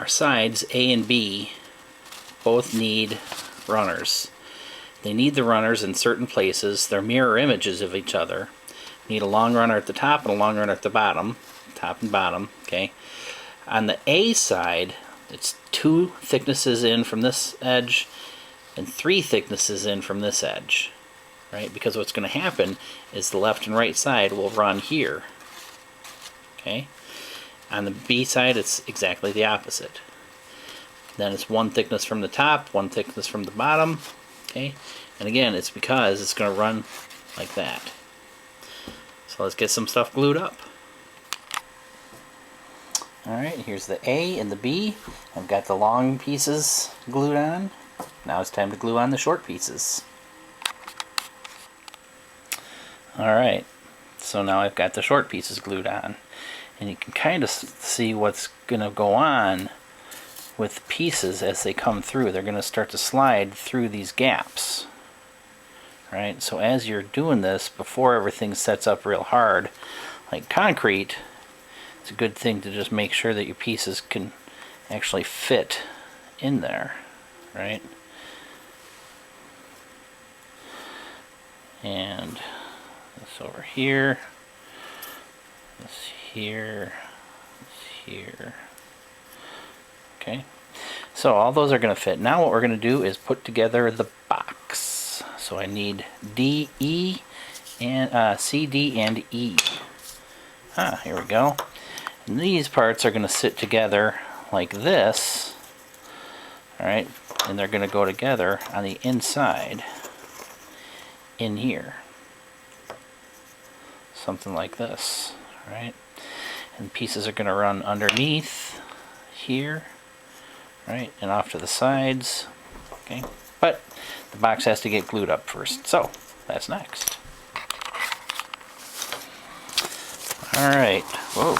our sides, A and B, both need runners. They need the runners in certain places. They're mirror images of each other. Need a long runner at the top and a long runner at the bottom. Top and bottom, okay? On the A side, it's 2 thicknesses in from this edge and 3 thicknesses in from this edge, right? Because what's going to happen is the left and right side will run here, okay? On the B side, it's exactly the opposite. Then it's 1 thickness from the top, 1 thickness from the bottom, okay? And again, it's because it's going to run like that. So let's get some stuff glued up. Alright, here's the A and the B. I've got the long pieces glued on. Now it's time to glue on the short pieces. Alright, so now I've got the short pieces glued on. And you can kind of see what's going to go on with pieces as they come through. They're going to start to slide through these gaps. Right? So as you're doing this, before everything sets up real hard, like concrete, it's a good thing to just make sure that your pieces can actually fit in there, right? And this over here, this here, this here. Okay, so all those are going to fit. Now what we're going to do is put together the box. So I need D, E, and C, D, and E. Here we go. And these parts are going to sit together like this, alright, and they're going to go together on the inside in here. Something like this, alright? And pieces are going to run underneath here, right, and off to the sides, okay? But the box has to get glued up first, so that's next. Alright, whoa.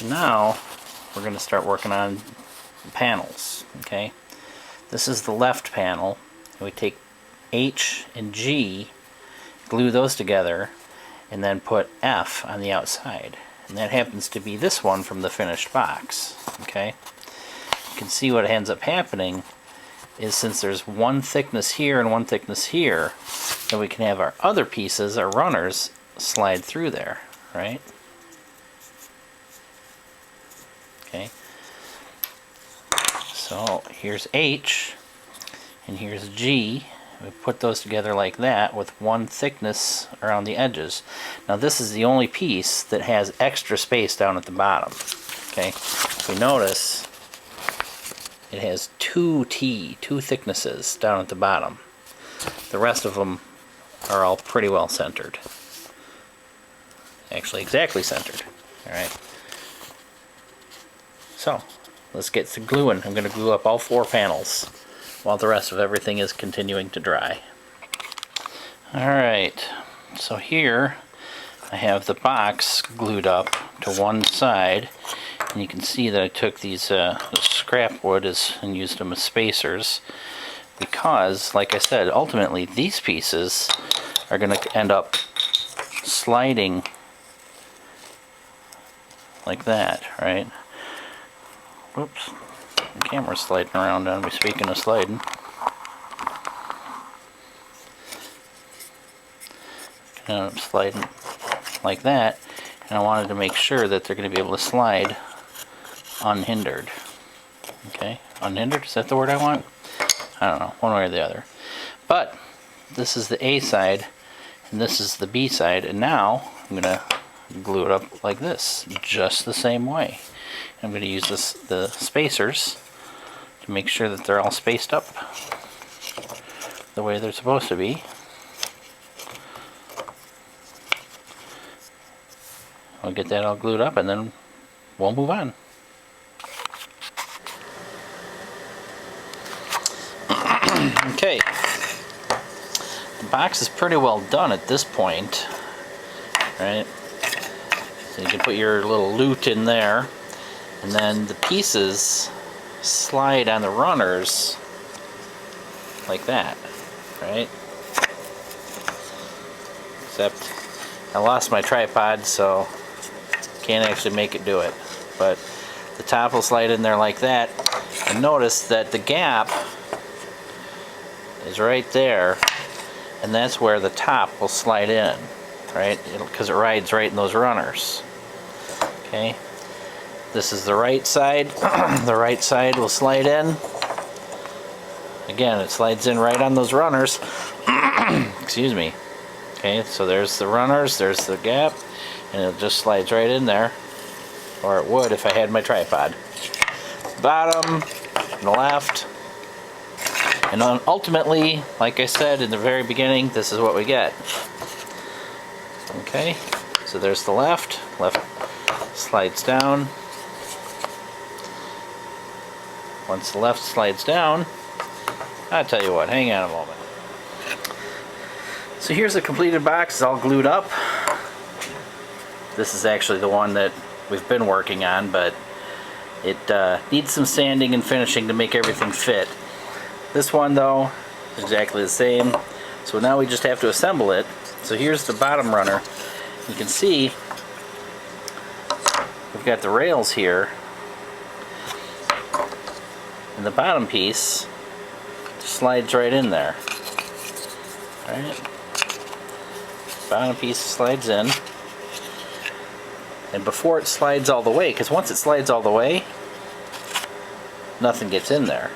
Now we're going to start working on the panels, okay? This is the left panel, and we take H and G, glue those together, and then put F on the outside. And that happens to be this one from the finished box, okay? You can see what ends up happening is, since there's 1 thickness here and 1 thickness here, then we can have our other pieces, our runners, slide through there, right? Okay, so here's H and here's G. We put those together like that with 1 thickness around the edges. Now this is the only piece that has extra space down at the bottom. Okay, if we notice, it has 2 thicknesses down at the bottom. The rest of them are all pretty well centered. Actually, exactly centered. All right. So, let's get to gluing. I'm going to glue up all 4 panels while the rest of everything is continuing to dry. Alright, so here I have the box glued up to one side, and you can see that I took these scrap wood and used them as spacers, because, like I said, ultimately these pieces are going to end up sliding like that, right? Whoops, the camera's sliding around on me, speaking of sliding. End up sliding like that, and I wanted to make sure that they're going to be able to slide unhindered. Okay, unhindered, is that the word I want? I don't know, one way or the other. But this is the A side, and this is the B side, and now I'm going to glue it up like this, just the same way. I'm going to use the spacers to make sure that they're all spaced up the way they're supposed to be. I'll get that all glued up and then we'll move on. Okay, the box is pretty well done at this point, right? So you can put your little lute in there, and then the pieces slide on the runners like that, right? Except I lost my tripod, so can't actually make it do it. But The top will slide in there like that. And notice that the gap is right there, and that's where the top will slide in, right? Because it rides right in those runners. Okay, this is the right side. The right side will slide in. Again, it slides in right on those runners. Excuse me. Okay, so there's the runners, there's the gap, and it just slides right in there, or it would if I had my tripod. Bottom, and the left, and then ultimately, like I said in the very beginning, this is what we get. Okay, so there's the left slides down. Once the left slides down, I'll tell you what, hang on a moment. So here's the completed box, it's all glued up. This is actually the one that we've been working on, but it needs some sanding and finishing to make everything fit. This one though is exactly the same. So now we just have to assemble it. So here's the bottom runner. You can see we've got the rails here, and the bottom piece slides right in there. Alright. Bottom piece slides in. And before it slides all the way, because once it slides all the way, nothing gets in there.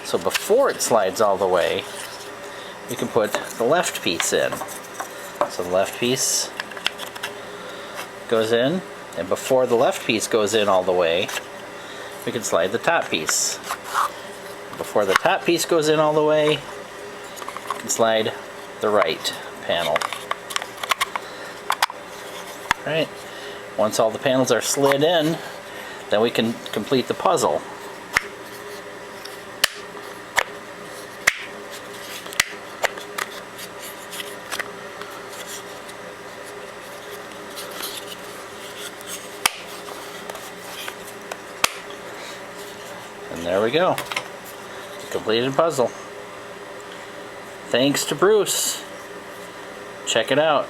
So before it slides all the way, we can put the left piece in. So the left piece goes in, and before the left piece goes in all the way, we can slide the top piece. Before the top piece goes in all the way, we can slide the right panel. Right. Once all the panels are slid in, then we can complete the puzzle. And there we go. Completed puzzle. Thanks to Bruce. Check it out.